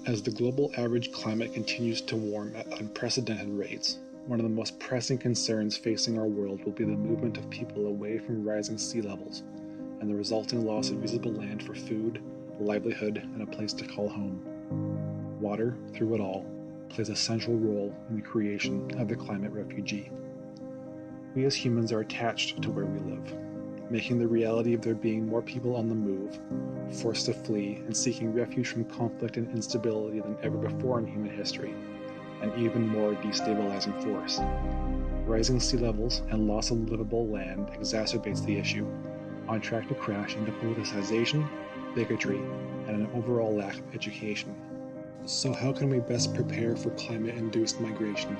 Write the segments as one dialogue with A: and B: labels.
A: As the global average climate continues to warm at unprecedented rates, one of the most pressing concerns facing our world will be the movement of people away from rising sea levels and the resulting loss of usable land for food, livelihood, and a place to call home. Water, through it all, plays a central role in the creation of the climate refugee. We as humans are attached to where we live, making the reality of there being more people on the move, forced to flee and seeking refuge from conflict and instability than ever before in human history, an even more destabilizing force. Rising sea levels and loss of livable land exacerbates the issue, on track to crash into politicization, bigotry, and an overall lack of education. So how can we best prepare for climate-induced migration?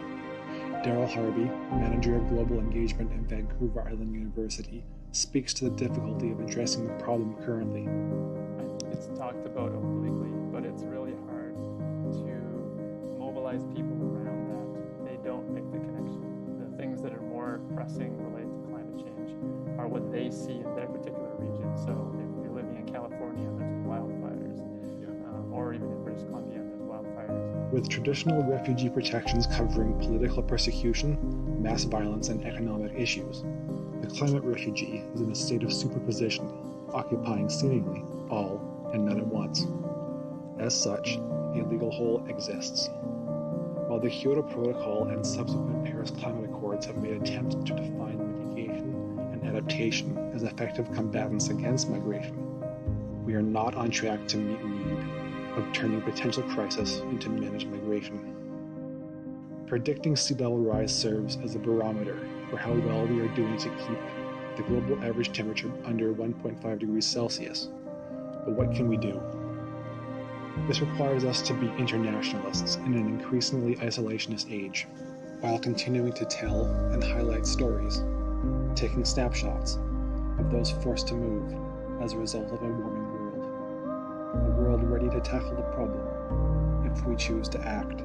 A: Daryl Harvey, manager of global engagement at Vancouver Island University, speaks to the difficulty of addressing the problem currently.
B: I think it's talked about obliquely, but it's really hard to mobilize people around that. They don't make the connection. The things that are more pressing related to climate change are what they see in their particular region. So if you're living in California and there's wildfires, or even in British Columbia and there's wildfires.
A: With traditional refugee protections covering political persecution, mass violence, and economic issues, the climate refugee is in a state of superposition, occupying seemingly all and none at once. As such, a legal hole exists. While the Kyoto Protocol and subsequent Paris Climate Accords have made attempts to define mitigation and adaptation as effective combatants against migration, we are not on track to meet need of turning potential crisis into managed migration. Predicting sea level rise serves as a barometer for how well we are doing to keep the global average temperature under 1.5 degrees Celsius. But what can we do? This requires us to be internationalists in an increasingly isolationist age, while continuing to tell and highlight stories, taking snapshots of those forced to move as a result of a warming world. A world ready to tackle the problem if we choose to act.